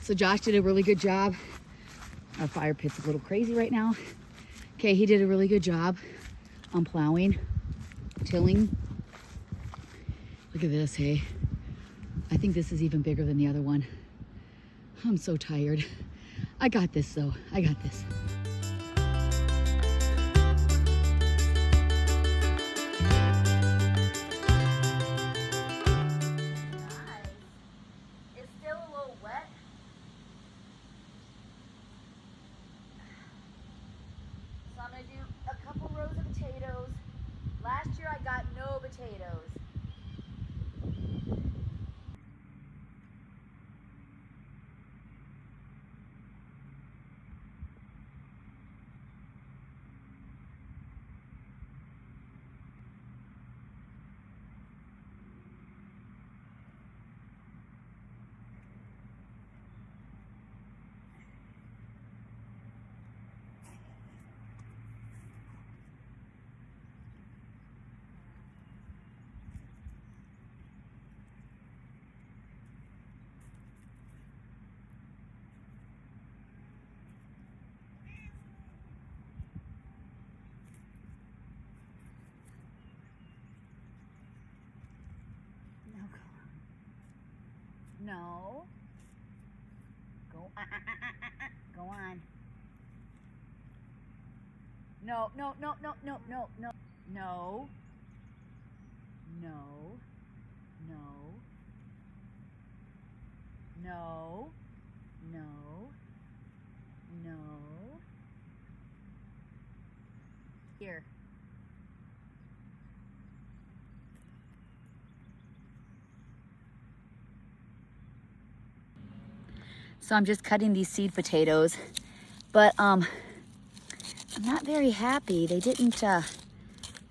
So Josh did a really good job. Our fire pit's a little crazy right now. Okay, he did a really good job on plowing, tilling. Look at this, hey. I think this is even bigger than the other one. I'm so tired. I got this though, I got this. Potatoes. No. Go go on. No, no, no, no, no, no, no. No. No. No. No. No. No. Here. So I'm just cutting these seed potatoes, but I'm not very happy. They didn't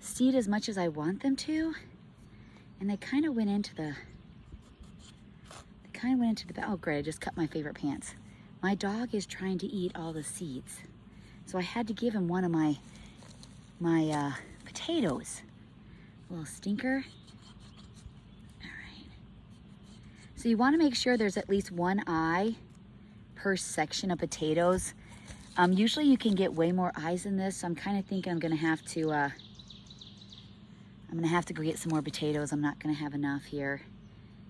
seed as much as I want them to, and they kind of went into the, oh great, I just cut my favorite pants. My dog is trying to eat all the seeds, so I had to give him one of my potatoes. A little stinker. All right. So you want to make sure there's at least one eye per section of potatoes. Usually you can get way more eyes than this, so I'm kind of thinking I'm gonna have to go get some more potatoes. I'm not gonna have enough here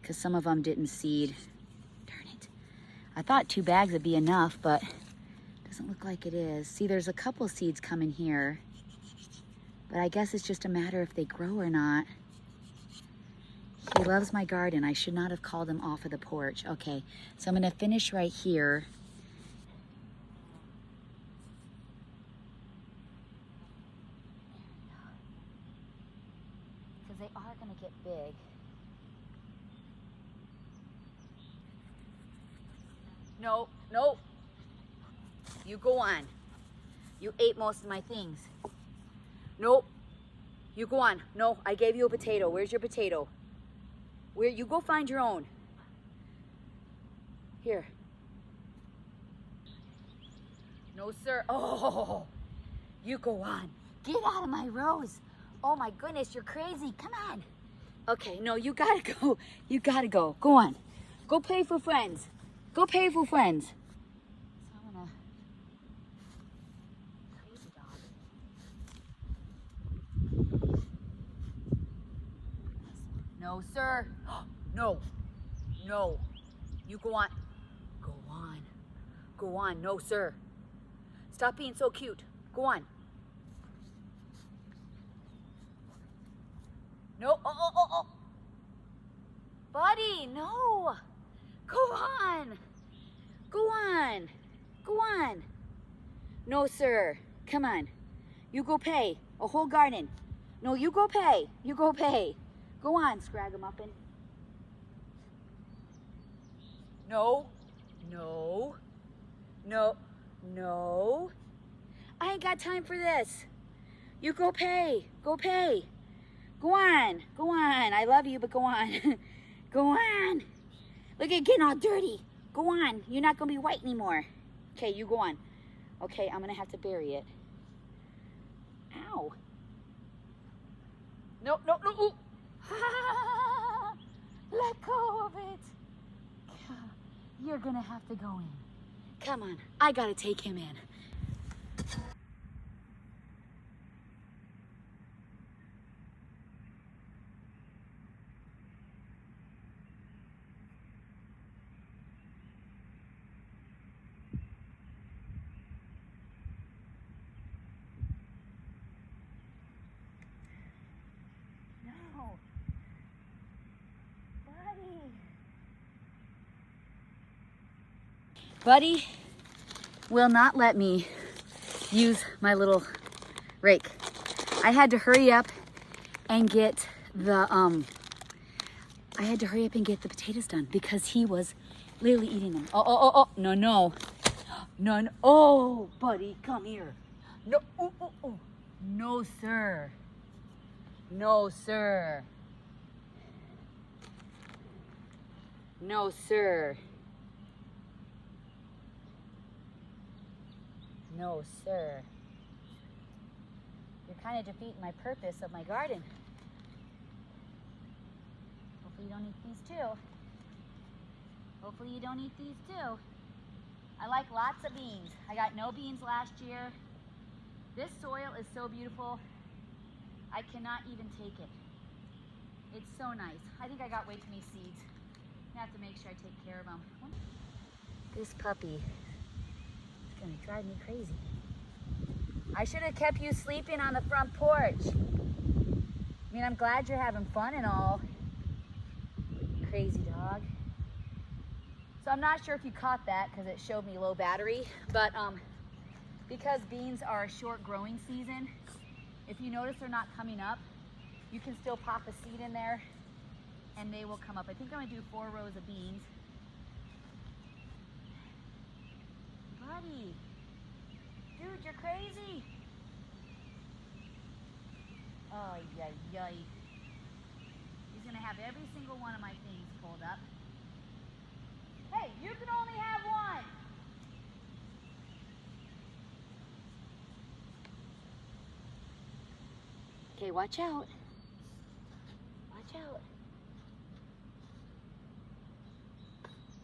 because some of them didn't seed. Darn it. I thought 2 bags would be enough, but it doesn't look like it is. See, there's a couple seeds coming here, but I guess it's just a matter if they grow or not. He loves my garden. I should not have called him off of the porch. Okay, so I'm gonna finish right here. Because they are gonna get big. No, no. You go on. You ate most of my things. Nope. You go on. No, I gave you a potato. Where's your potato? Where you go find your own. Here. No, sir. Oh, you go on. Get out of my rows. Oh my goodness, you're crazy. Come on. Okay, no, you gotta go. You gotta go. Go on. Go play for friends. Go play for friends. So I'm gonna... Crazy dog. No, sir. No. No. You go on. Go on. Go on. No, sir. Stop being so cute. Go on. No. Oh, oh, oh, oh. Buddy, no. Go on. Go on. Go on. No, sir. Come on. You go pay. A whole garden. No, you go pay. You go pay. Go on, Scragamuffin. No. No. No. No. I ain't got time for this. You go pay. Go pay. Go on. Go on. I love you, but go on. Go on. Look at getting all dirty. Go on. You're not going to be white anymore. Okay, you go on. Okay, I'm going to have to bury it. Ow. No, no, no. Ooh. Let go of it. You're gonna have to go in. Come on, I gotta take him in. No. Buddy will not let me use my little rake. I had to hurry up and get the potatoes done because he was literally eating them. Oh, no. Oh, buddy, come here. No, oh. No, sir. No, sir. No, sir. No, sir. You're kind of defeating my purpose of my garden. Hopefully you don't eat these too. Hopefully you don't eat these too. I like lots of beans. I got no beans last year. This soil is so beautiful. I cannot even take it. It's so nice. I think I got way too many seeds. I have to make sure I take care of them. This puppy is gonna drive me crazy. I should have kept you sleeping on the front porch. I mean, I'm glad you're having fun and all. Crazy dog. So I'm not sure if you caught that because it showed me low battery, but because beans are a short growing season, if you notice they're not coming up, you can still pop a seed in there and they will come up. I think I'm gonna do 4 rows of beans. Buddy, dude, you're crazy. Oh, yay. He's gonna have every single one of my things pulled up. Hey, you can only have one. Okay, watch out. Watch out.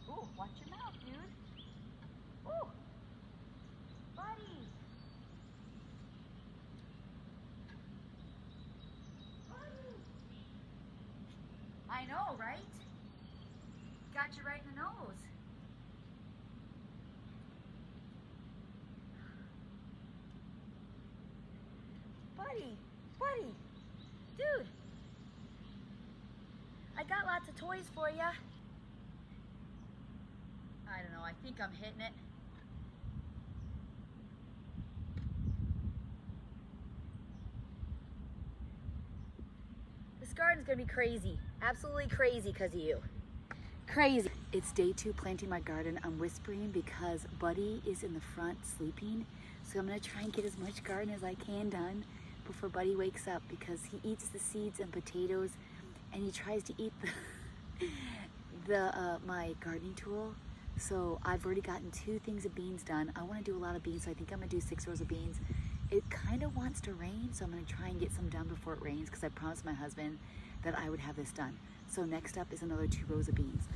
Ooh, watch your mouth, dude. Ooh, buddy. Buddy. I know, right? Got you right in the nose. Buddy, dude. I got lots of toys for you. I don't know, I think I'm hitting it. This garden's gonna be crazy, absolutely crazy because of you. Crazy. It's day 2 planting my garden. I'm whispering because Buddy is in the front sleeping. So I'm gonna try and get as much garden as I can done before Buddy wakes up because he eats the seeds and potatoes and he tries to eat my gardening tool. So I've already gotten 2 things of beans done. I wanna do a lot of beans, so I think I'm gonna do 6 rows of beans. It kind of wants to rain, so I'm gonna try and get some done before it rains because I promised my husband that I would have this done. So next up is another 2 rows of beans.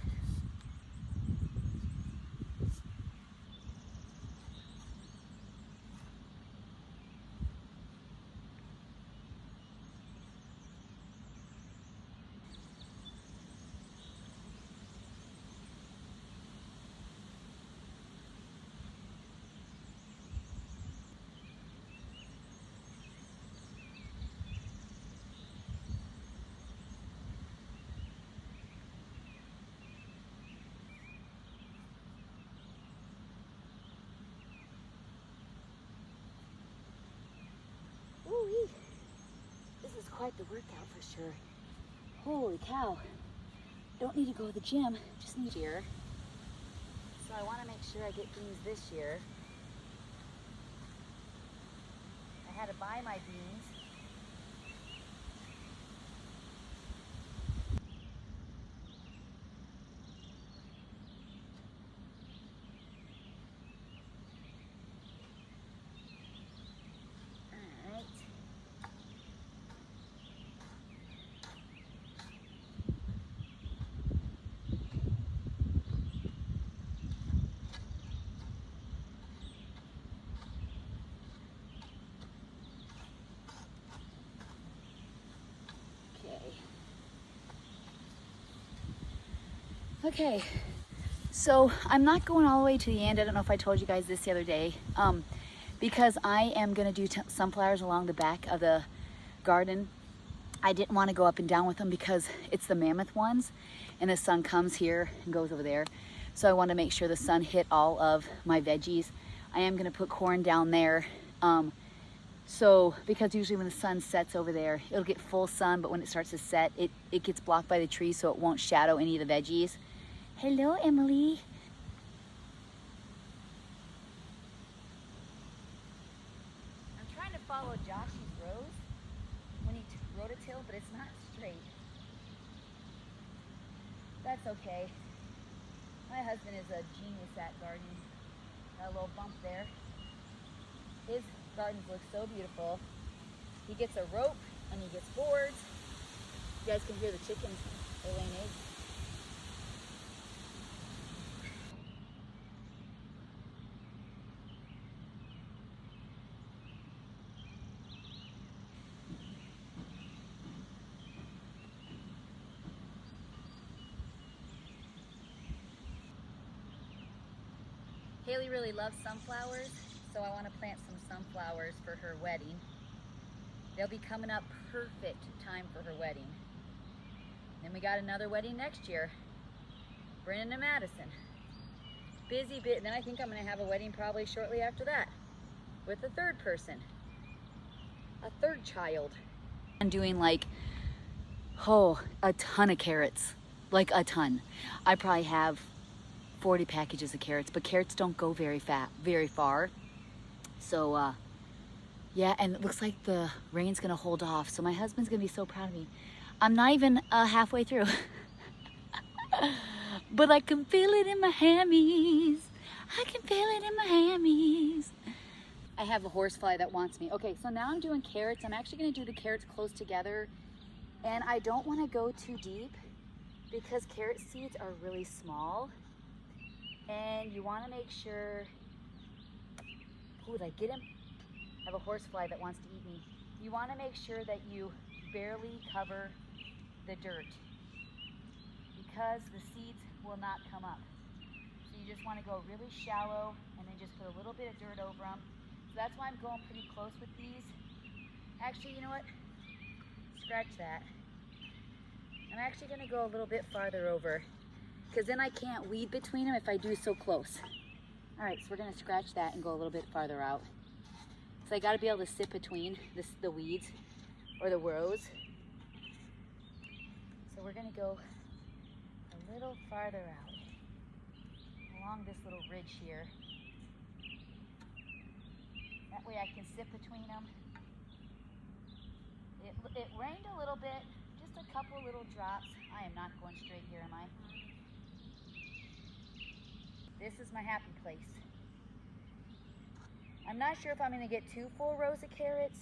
Ooh-wee. This is quite the workout for sure. Holy cow. Don't need to go to the gym, just need here. So I want to make sure I get beans this year. I had to buy my beans. Okay, so I'm not going all the way to the end. I don't know if I told you guys this the other day, because I am gonna do sunflowers along the back of the garden. I didn't want to go up and down with them because it's the mammoth ones and the sun comes here and goes over there. So I want to make sure the sun hit all of my veggies. I am going to put corn down there. Because usually when the sun sets over there, it'll get full sun, but when it starts to set, it gets blocked by the trees so it won't shadow any of the veggies. Hello, Emily. I'm trying to follow Josh's rows when he rototill, but it's not straight. That's okay. My husband is a genius at gardening. Got a little bump there. His gardens look so beautiful. He gets a rope and he gets boards. You guys can hear the chickens. They're laying eggs. Haley really loves sunflowers, so I want to plant some sunflowers for her wedding. They'll be coming up perfect time for her wedding. Then we got another wedding next year, Brennan and Madison. Busy bit, and then I think I'm going to have a wedding probably shortly after that with a third person, a third child. I'm doing like, a ton of carrots, like a ton. I probably have 40 packages of carrots, but carrots don't go very far. So yeah, and it looks like the rain's gonna hold off, so my husband's gonna be so proud of me. I'm not even halfway through. But I can feel it in my hammies. I can feel it in my hammies. I have a horsefly that wants me. Okay, so now I'm doing carrots. I'm actually gonna do the carrots close together, and I don't wanna go too deep because carrot seeds are really small. And you want to make sure, did I get him? I have a horsefly that wants to eat me. You want to make sure that you barely cover the dirt because the seeds will not come up. So you just want to go really shallow and then just put a little bit of dirt over them. So that's why I'm going pretty close with these. Actually, you know what? Scratch that. I'm actually going to go a little bit farther over, because then I can't weed between them if I do so close. All right, so we're gonna scratch that and go a little bit farther out. So I gotta be able to sit between the weeds or the rows. So we're gonna go a little farther out along this little ridge here. That way I can sit between them. It rained a little bit, just a couple little drops. I am not going straight here, am I? This is my happy place. I'm not sure if I'm gonna get 2 full rows of carrots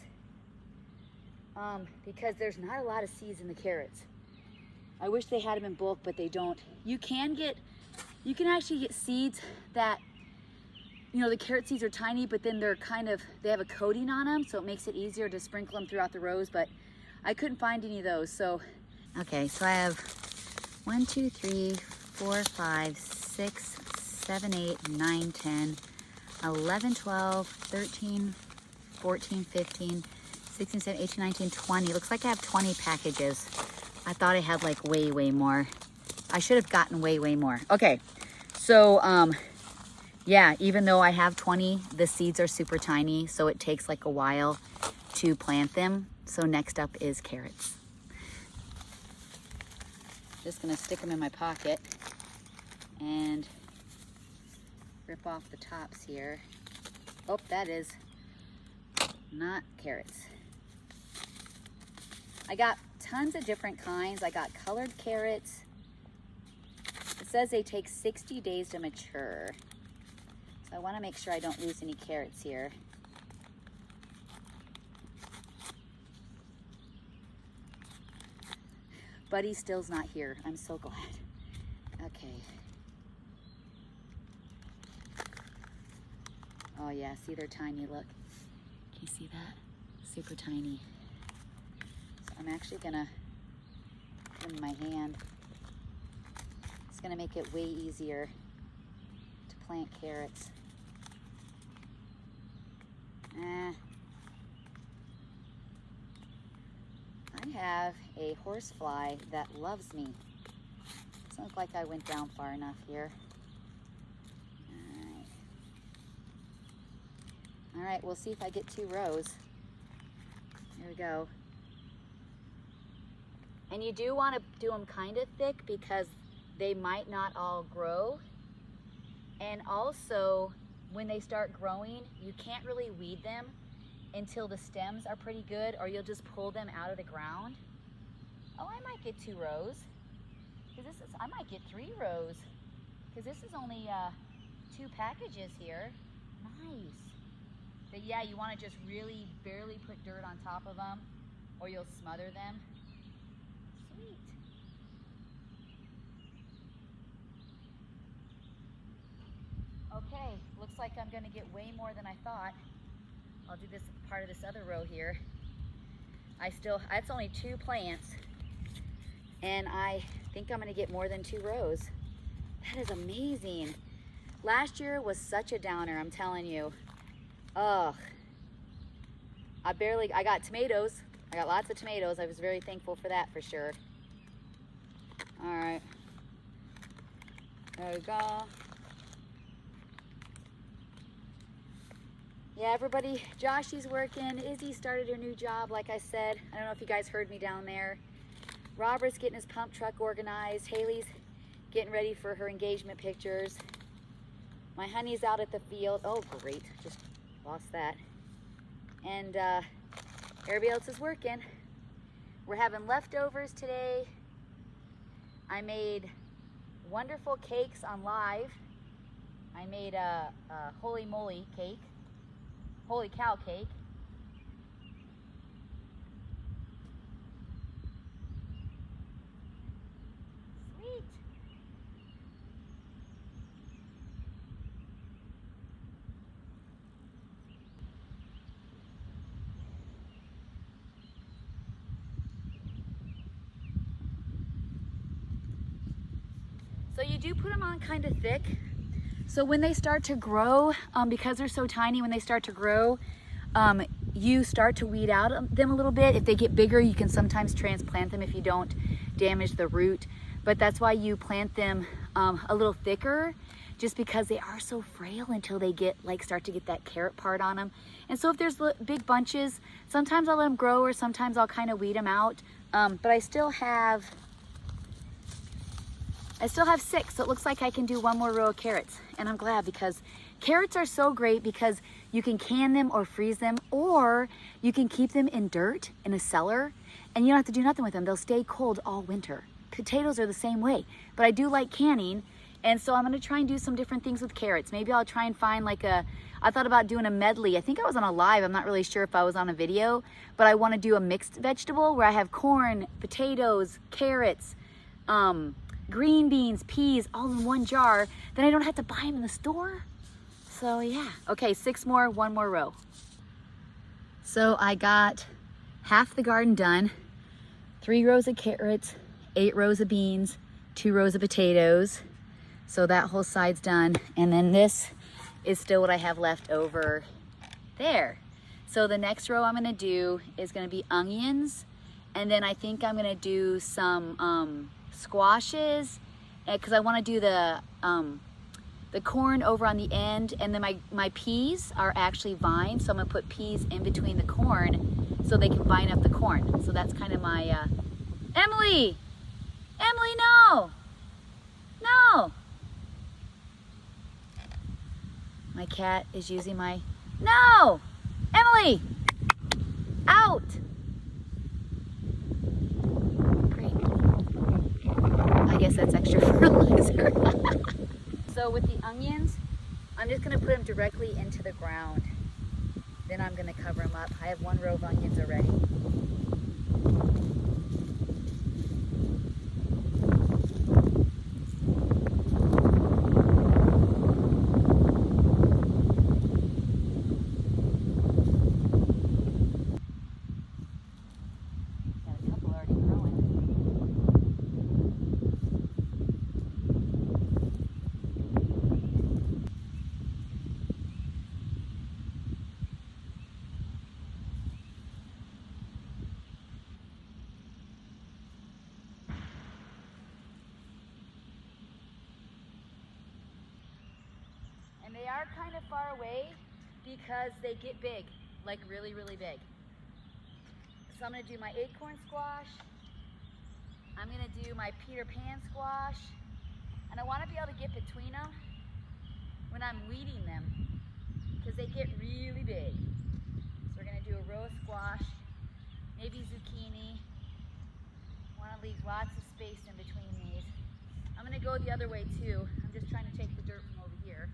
because there's not a lot of seeds in the carrots. I wish they had them in bulk, but they don't. You can actually get seeds that, the carrot seeds are tiny, but then they have a coating on them, so it makes it easier to sprinkle them throughout the rows, but I couldn't find any of those, so. Okay, so I have 1, 2, 3, 4, 5, 6, 7, 8, 9, 10, 11, 12, 13, 14, 15, 16, 17, 18, 19, 20. Looks like I have 20 packages. I thought I had like way more. I should have gotten way more. Okay, so yeah, even though I have 20, the seeds are super tiny, so it takes like a while to plant them. So next up is carrots. Just gonna stick them in my pocket and rip off the tops here. Oh, that is not carrots. I got tons of different kinds. I got colored carrots. It says they take 60 days to mature. So I want to make sure I don't lose any carrots here. Buddy still's not here. I'm so glad. Okay. Oh yeah, see, they're tiny, look. Can you see that? Super tiny. So I'm actually gonna put them in my hand. gonna make it way easier to plant carrots. I have a horsefly that loves me. Doesn't look like I went down far enough here. All right, we'll see if I get 2 rows. Here we go. And you do want to do them kind of thick because they might not all grow. And also, when they start growing, you can't really weed them until the stems are pretty good, or you'll just pull them out of the ground. Oh, I might get 2 rows. I might get 3 rows, because this is only 2 packages here. Nice. But yeah, you want to just really barely put dirt on top of them, or you'll smother them. Sweet. Okay, looks like I'm gonna get way more than I thought. I'll do this part of this other row here. That's only 2 plants, and I think I'm gonna get more than 2 rows. That is amazing. Last year was such a downer, I'm telling you. Ugh. I got tomatoes. I got lots of tomatoes. I was very thankful for that for sure. All right. There we go. Yeah, everybody, Joshy's working. Izzy started her new job, like I said. I don't know if you guys heard me down there. Robert's getting his pump truck organized. Haley's getting ready for her engagement pictures. My honey's out at the field. Oh, great. Just lost that. And everybody else is working. We're having leftovers today. I made wonderful cakes on live. I made a holy moly cake. Holy cow cake. Sweet. So you do put them on kind of thick. So when they start to grow, because they're so tiny, when they start to grow, you start to weed out them a little bit. If they get bigger, you can sometimes transplant them if you don't damage the root. But that's why you plant them a little thicker, just because they are so frail until they get start to get that carrot part on them. And so if there's big bunches, sometimes I'll let them grow, or sometimes I'll kind of weed them out. But I still have 6, so it looks like I can do 1 more row of carrots. And I'm glad, because carrots are so great because you can can them or freeze them, or you can keep them in dirt in a cellar and you don't have to do nothing with them. They'll stay cold all winter. Potatoes are the same way, but I do like canning. And so I'm gonna try and do some different things with carrots. Maybe I'll try and find I thought about doing a medley. I think I was on a live, I'm not really sure if I was on a video, but I wanna do a mixed vegetable where I have corn, potatoes, carrots, green beans, peas, all in 1 jar. Then I don't have to buy them in the store. So yeah. Okay, 6 more, 1 more row. So I got half the garden done. 3 rows of carrots, 8 rows of beans, 2 rows of potatoes. So that whole side's done. And then this is still what I have left over there. So the next row I'm gonna do is gonna be onions. And then I think I'm gonna do some squashes, because I want to do the corn over on the end, and then my peas are actually vines, so I'm gonna put peas in between the corn so they can vine up the corn. So that's kind of my Emily, no, my cat is using my no, Emily, out. I guess that's extra fertilizer. So with the onions, I'm just gonna put them directly into the ground. Then I'm gonna cover them up. I have 1 row of onions already. Got a couple already growing. they are kind of far away because they get big, like really, really big. So I'm gonna do my acorn squash. I'm gonna do my Peter Pan squash. And I wanna be able to get between them when I'm weeding them because they get really big. So we're gonna do a row of squash, maybe zucchini. Wanna leave lots of space in between these. I'm gonna go the other way too. I'm just trying to take the dirt from over here.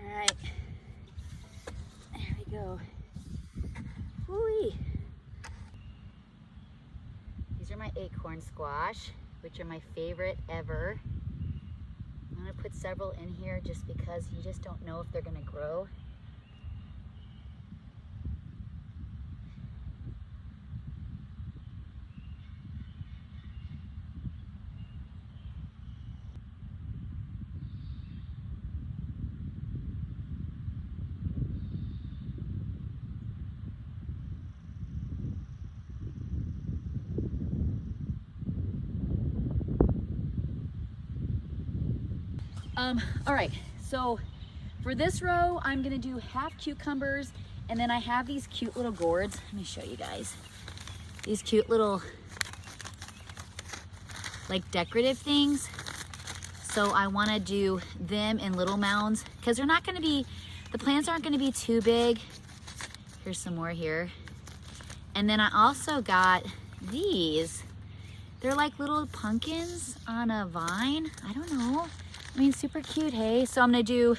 All right, there we go. Woo-wee. These are my acorn squash, which are my favorite ever. I'm gonna put several in here just because you just don't know if they're gonna grow. All right, so for this row, I'm gonna do half cucumbers, and then I have these cute little gourds. Let me show you guys. These cute little, like, decorative things. So I wanna do them in little mounds, because they're not gonna be, the plants aren't gonna be too big. Here's some more here. And then I also got these. They're like little pumpkins on a vine. I don't know. I mean, super cute, hey? So I'm gonna do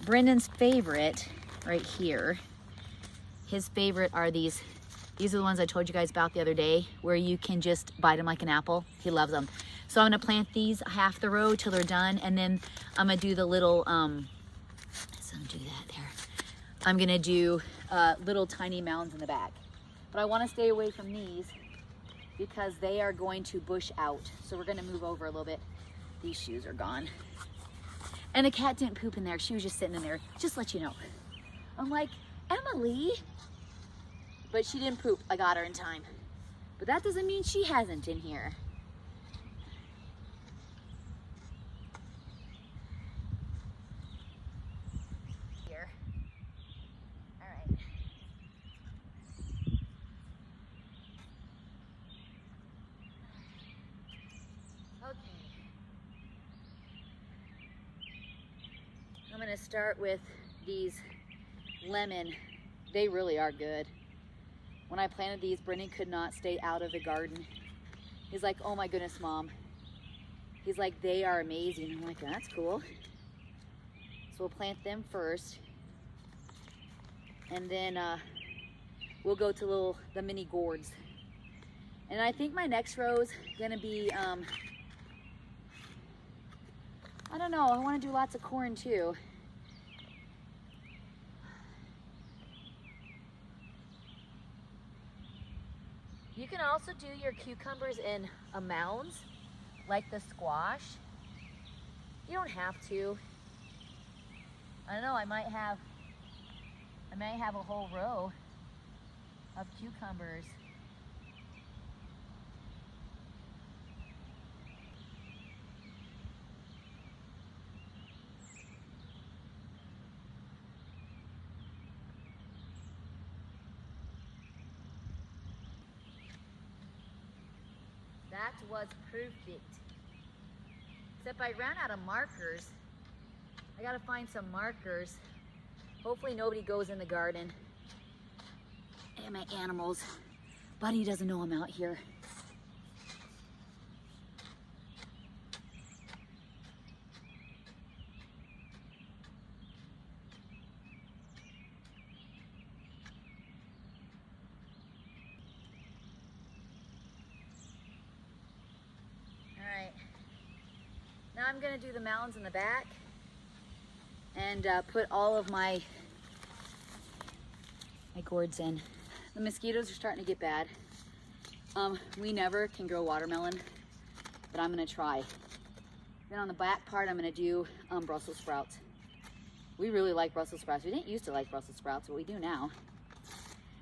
Brendan's favorite right here. His favorite are these. These are the ones I told you guys about the other day, where you can just bite them like an apple. He loves them. So I'm gonna plant these half the row till they're done, and then I'm gonna do the little, so I'm gonna do that there. I'm gonna do little tiny mounds in the back. But I wanna stay away from these because they are going to bush out. So we're gonna move over a little bit. These shoes are gone. And the cat didn't poop in there. She was just sitting in there, just to let you know. I'm like, Emily. But she didn't poop. I got her in time. But that doesn't mean she hasn't in here. Here. All right. Okay. I'm gonna start with these lemon. They really are good. When I planted these, Brendan could not stay out of the garden. He's like, oh my goodness, Mom. He's like, they are amazing. I'm like, that's cool. So we'll plant them first. And then we'll go to the mini gourds. And I think my next row is gonna be, I don't know, I wanna do lots of corn too. You can also do your cucumbers in mounds, like the squash. You don't have to. I don't know, I might have a whole row of cucumbers. That was perfect. Except I ran out of markers. I gotta find some markers. Hopefully nobody goes in the garden. And my animals. Buddy doesn't know I'm out here. Now I'm gonna do the mounds in the back and put all of my gourds in. The mosquitoes are starting to get bad. We never can grow watermelon, but I'm gonna try. Then on the back part, I'm gonna do Brussels sprouts. We really like Brussels sprouts. We didn't used to like Brussels sprouts, but we do now.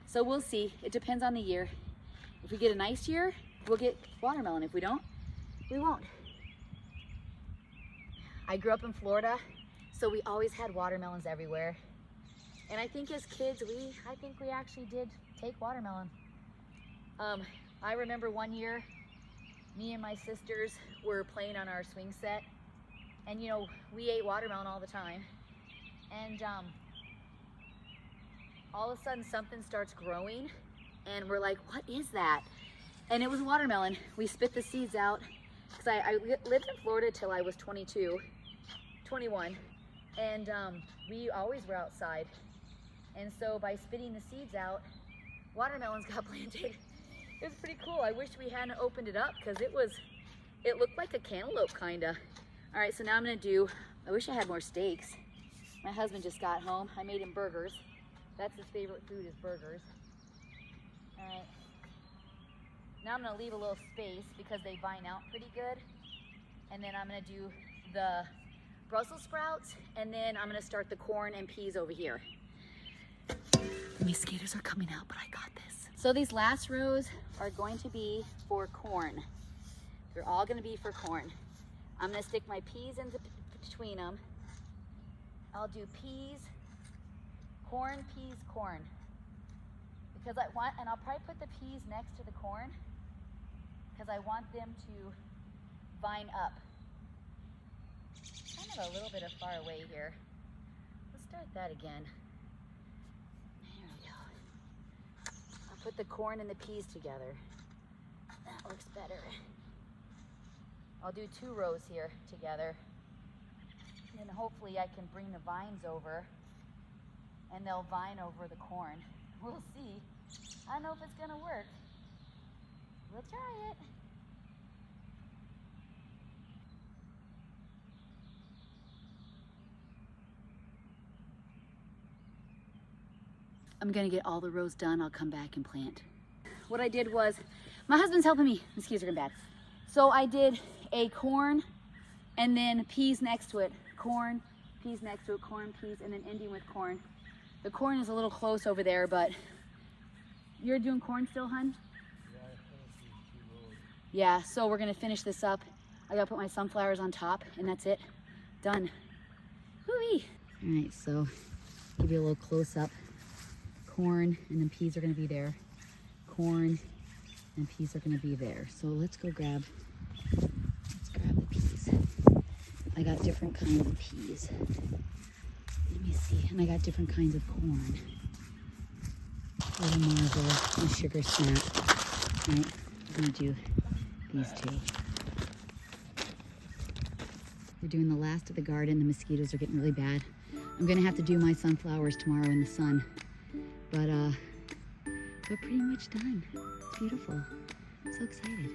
So we'll see. It depends on the year. If we get a nice year, we'll get watermelon. If we don't, we won't. I grew up in Florida, so we always had watermelons everywhere. And I think as kids, I think we actually did take watermelon. I remember one year, me and my sisters were playing on our swing set, and you know, we ate watermelon all the time. And all of a sudden something starts growing, and we're like, what is that? And it was watermelon. We spit the seeds out, because I lived in Florida till I was 21, and we always were outside. And so by spitting the seeds out, watermelons got planted. It was pretty cool. I wish we hadn't opened it up, because it looked like a cantaloupe kinda. All right, so now I'm gonna I wish I had more steaks. My husband just got home. I made him burgers. That's his favorite food, is burgers. All right. Now I'm gonna leave a little space because they vine out pretty good. And then I'm gonna do the Brussels sprouts, and then I'm gonna start the corn and peas over here. The mosquitoes are coming out, but I got this. So these last rows are going to be for corn. They're all gonna be for corn. I'm gonna stick my peas in between them. I'll do peas, corn, because I want, and I'll probably put the peas next to the corn, because I want them to vine up. Kind of a little bit of far away here. Let's start that again. There we go. I'll put the corn and the peas together. That looks better. I'll do 2 rows here together. And hopefully I can bring the vines over, and they'll vine over the corn. We'll see. I don't know if it's gonna work. We'll try it. I'm gonna get all the rows done. I'll come back and plant. What I did was, my husband's helping me. Mosquitoes are getting bad. So I did a corn and then peas next to it. Corn, peas next to it, corn, peas, and then ending with corn. The corn is a little close over there, but you're doing corn still, hun? Yeah, I finished these 2 rows. Yeah, so we're gonna finish this up. I gotta put my sunflowers on top, and that's it. Done. Whoo-wee. All right, so give you a little close up. Corn, and then peas are gonna be there. Corn, and peas are gonna be there. So let's grab the peas. I got different kinds of peas. Let me see. And I got different kinds of corn. Little marble, and sugar snap. All right, I'm gonna do these 2. We're doing the last of the garden. The mosquitoes are getting really bad. I'm gonna have to do my sunflowers tomorrow in the sun. But we're pretty much done. It's beautiful. I'm so excited.